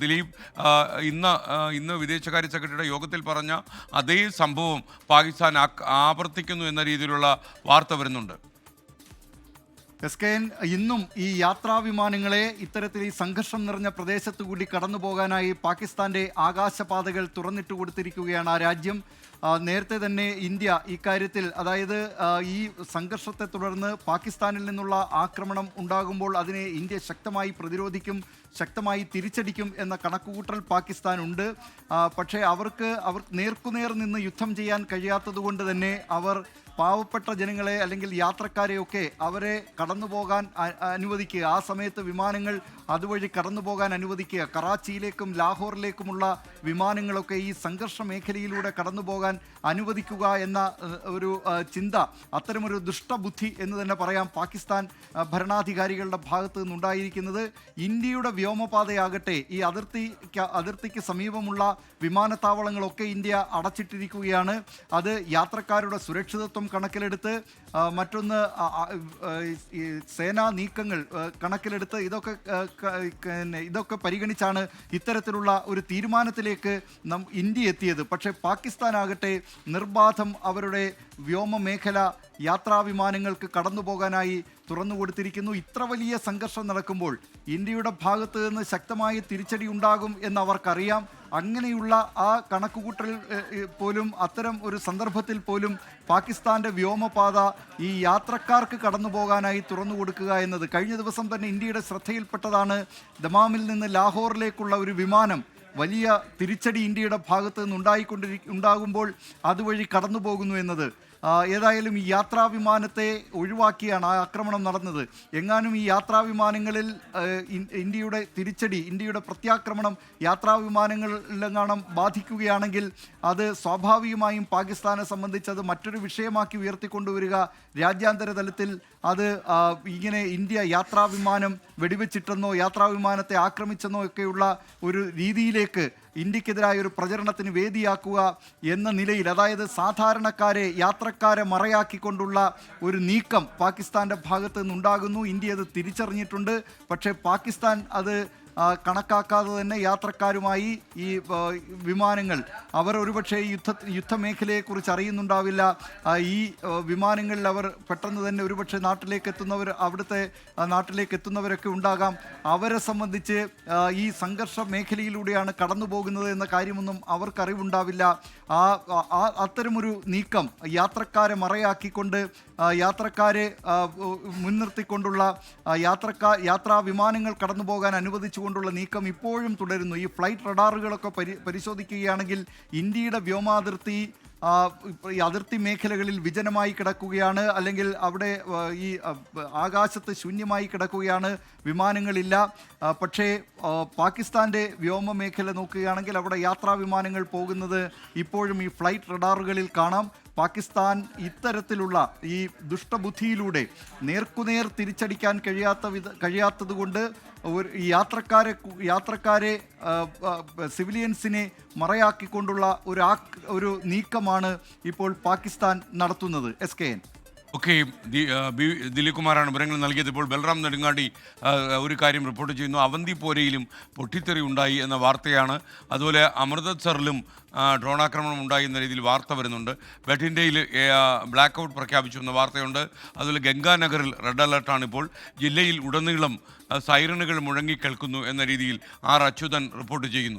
ദിലീപ് ഇന്ന് വിദേശകാര്യ സെക്രട്ടറിയുടെ യോഗത്തിൽ പറഞ്ഞ അതേ സംഭവം പാകിസ്ഥാൻ ആവർത്തിക്കുന്നു എന്ന രീതിയിലുള്ള വാർത്ത വരുന്നുണ്ട്. എസ്കെൻ, ഇന്നും ഈ യാത്രാവിമാനങ്ങളെ ഇത്തരത്തിൽ ഈ സംഘർഷം നിറഞ്ഞ പ്രദേശത്തു കൂടി കടന്നു പോകാനായി പാകിസ്ഥാന്റെ ആകാശപാതകൾ തുറന്നിട്ട് കൊടുത്തിരിക്കുകയാണ് ആ രാജ്യം. നേരത്തെ തന്നെ ഇന്ത്യ ഇക്കാര്യത്തിൽ, അതായത് ഈ സംഘർഷത്തെ തുടർന്ന് പാകിസ്ഥാനിൽ നിന്നുള്ള ആക്രമണം ഉണ്ടാകുമ്പോൾ അതിനെ ഇന്ത്യ ശക്തമായി പ്രതിരോധിക്കും, ശക്തമായി തിരിച്ചടിക്കും എന്ന കണക്കുകൂട്ടൽ പാകിസ്ഥാനുണ്ട്. പക്ഷേ അവർ നേർക്കുനേർ നിന്ന് യുദ്ധം ചെയ്യാൻ കഴിയാത്തതുകൊണ്ട് തന്നെ അവർ പാവപ്പെട്ട ജനങ്ങളെ അല്ലെങ്കിൽ യാത്രക്കാരെയൊക്കെ അവരെ കടന്നു പോകാൻ അനുവദിക്കുക, ആ സമയത്ത് വിമാനങ്ങൾ അതുവഴി കടന്നു പോകാൻ അനുവദിക്കുക. കറാച്ചിയിലേക്കും ലാഹോറിലേക്കുമുള്ള വിമാനങ്ങളൊക്കെ ഈ സംഘർഷ മേഖലയിലൂടെ കടന്നു പോകാൻ അനുവദിക്കുക എന്ന ഒരു ചിന്ത, അത്തരമൊരു ദുഷ്ടബുദ്ധി എന്ന് തന്നെ പറയാം പാകിസ്ഥാൻ ഭരണാധികാരികളുടെ ഭാഗത്ത് നിന്നുണ്ടായിരിക്കുന്നത്. ഇന്ത്യയുടെ വ്യോമപാതയാകട്ടെ ഈ അതിർത്തിക്ക് സമീപമുള്ള വിമാനത്താവളങ്ങളൊക്കെ ഇന്ത്യ അടച്ചിട്ടിരിക്കുകയാണ്. അത് യാത്രക്കാരുടെ സുരക്ഷിതത്വം കണക്കിലെടുത്ത്, മറ്റൊന്ന് സേനാ നീക്കങ്ങൾ കണക്കിലെടുത്ത് ഇതൊക്കെ പരിഗണിച്ചാണ് ഇത്തരത്തിലുള്ള ഒരു തീരുമാനത്തിലേക്ക് ഇന്ത്യ എത്തിയത്. പക്ഷേ പാകിസ്ഥാനാകട്ടെ നിർബാധം അവരുടെ വ്യോമ മേഖല യാത്രാവിമാനങ്ങൾക്ക് കടന്നു പോകാനായി തുറന്നു കൊടുത്തിരിക്കുന്നു. ഇത്ര വലിയ സംഘർഷം നടക്കുമ്പോൾ ഇന്ത്യയുടെ ഭാഗത്ത് നിന്ന് ശക്തമായ തിരിച്ചടി ഉണ്ടാകും എന്ന് അവർക്കറിയാം. അങ്ങനെയുള്ള ആ കണക്കുകൂട്ടൽ പോലും, അത്തരം ഒരു സന്ദർഭത്തിൽ പോലും പാകിസ്ഥാന്റെ വ്യോമപാത ഈ യാത്രക്കാർക്ക് കടന്നു പോകാനായി തുറന്നു കൊടുക്കുക എന്നത് കഴിഞ്ഞ ദിവസം തന്നെ ഇന്ത്യയുടെ ശ്രദ്ധയിൽപ്പെട്ടതാണ്. ദമാമിൽ നിന്ന് ലാഹോറിലേക്കുള്ള ഒരു വിമാനം വലിയ തിരിച്ചടി ഇന്ത്യയുടെ ഭാഗത്ത് നിന്ന് ഉണ്ടാകുമ്പോൾ അതുവഴി കടന്നു പോകുന്നു എന്നത്. ഏതായാലും ഈ യാത്രാവിമാനത്തെ ഒഴിവാക്കിയാണ് ആ ആക്രമണം നടന്നത്. എങ്ങാനും ഈ യാത്രാവിമാനങ്ങളിൽ ഇന്ത്യയുടെ തിരിച്ചടി, ഇന്ത്യയുടെ പ്രത്യാക്രമണം യാത്രാവിമാനങ്ങളിലെങ്ങാനും ബാധിക്കുകയാണെങ്കിൽ അത് സ്വാഭാവികമായും പാകിസ്ഥാനെ സംബന്ധിച്ച് അത് മറ്റൊരു വിഷയമാക്കി ഉയർത്തിക്കൊണ്ടുവരിക. രാജ്യാന്തര തലത്തിൽ അത് ഇങ്ങനെ ഇന്ത്യ യാത്രാവിമാനം വെടിവെച്ചിട്ടെന്നോ യാത്രാവിമാനത്തെ ആക്രമിച്ചെന്നോ ഒക്കെയുള്ള ഒരു രീതിയിലേക്ക് ഇന്ത്യക്കെതിരായ ഒരു പ്രചരണത്തിന് വേദിയാക്കുക എന്ന നിലയിൽ, അതായത് സാധാരണക്കാരെ, യാത്രക്കാരെ മറയാക്കിക്കൊണ്ടുള്ള ഒരു നീക്കം പാകിസ്ഥാൻ്റെ ഭാഗത്ത് നിന്നുണ്ടാകുന്നു. ഇന്ത്യ അത് തിരിച്ചറിഞ്ഞിട്ടുണ്ട്. പക്ഷേ പാകിസ്ഥാൻ അത് കണക്കാക്കാതെ തന്നെ യാത്രക്കാരുമായി ഈ വിമാനങ്ങൾ, അവർ ഒരുപക്ഷെ യുദ്ധമേഖലയെക്കുറിച്ച് അറിയുന്നുണ്ടാവില്ല. ഈ വിമാനങ്ങളിൽ അവർ പെട്ടെന്ന് തന്നെ ഒരുപക്ഷെ അവിടുത്തെ നാട്ടിലേക്ക് എത്തുന്നവരൊക്കെ ഉണ്ടാകാം. അവരെ സംബന്ധിച്ച് ഈ സംഘർഷ മേഖലയിലൂടെയാണ് കടന്നു പോകുന്നത് എന്ന കാര്യമൊന്നും അവർക്കറിവുണ്ടാവില്ല. അത്തരമൊരു നീക്കം യാത്രക്കാരെ മറയാക്കിക്കൊണ്ട്, യാത്രക്കാരെ മുൻനിർത്തിക്കൊണ്ടുള്ള യാത്രാ വിമാനങ്ങൾ കടന്നു പോകാൻ അനുവദിച്ചുകൊണ്ടുള്ള നീക്കം ഇപ്പോഴും തുടരുന്നു. ഈ ഫ്ലൈറ്റ് റഡാറുകളൊക്കെ പരിശോധിക്കുകയാണെങ്കിൽ ഇന്ത്യയുടെ വ്യോമാതിർത്തി ഈ അതിർത്തി മേഖലകളിൽ വിജനമായി കിടക്കുകയാണ്, അല്ലെങ്കിൽ അവിടെ ഈ ആകാശത്ത് ശൂന്യമായി കിടക്കുകയാണ്, വിമാനങ്ങളില്ല. പക്ഷേ പാകിസ്ഥാൻ്റെ വ്യോമ മേഖല നോക്കുകയാണെങ്കിൽ അവിടെ യാത്രാ വിമാനങ്ങൾ പോകുന്നത് ഇപ്പോഴും ഈ ഫ്ലൈറ്റ് റഡാറുകളിൽ കാണാം. പാകിസ്ഥാൻ ഇത്തരത്തിലുള്ള ഈ ദുഷ്ടബുദ്ധിയിലൂടെ നേർക്കുനേർ തിരിച്ചടിക്കാൻ കഴിയാത്തതുകൊണ്ട് യാത്രക്കാരെ സിവിലിയൻസിനെ മറയാക്കിക്കൊണ്ടുള്ള ഒരു നീക്കമാണ് ഇപ്പോൾ പാകിസ്ഥാൻ നടത്തുന്നത്. SKN. ഓക്കെ, ദിലീപ് കുമാറാണ് വിവരങ്ങൾ നൽകിയത്. ഇപ്പോൾ ബൽറാം നെടുങ്ങാടി ഒരു കാര്യം റിപ്പോർട്ട് ചെയ്യുന്നു. അവന്തിപ്പോരയിലും പൊട്ടിത്തെറി ഉണ്ടായി എന്ന വാർത്തയാണ്. അതുപോലെ അമൃത്സറിലും ഡ്രോൺ ആക്രമണം ഉണ്ടായി എന്ന രീതിയിൽ വാർത്ത വരുന്നുണ്ട്. ബഠിൻഡയിൽ ബ്ലാക്ക് ഔട്ട് പ്രഖ്യാപിച്ചു എന്ന വാർത്തയുണ്ട്. അതുപോലെ ഗംഗാനഗറിൽ റെഡ് അലർട്ടാണ്. ഇപ്പോൾ ജില്ലയിൽ ഉടനീളം സൈറണുകൾ മുഴങ്ങിക്കേൾക്കുന്നു എന്ന രീതിയിൽ R. അച്യുതൻ റിപ്പോർട്ട് ചെയ്യുന്നു.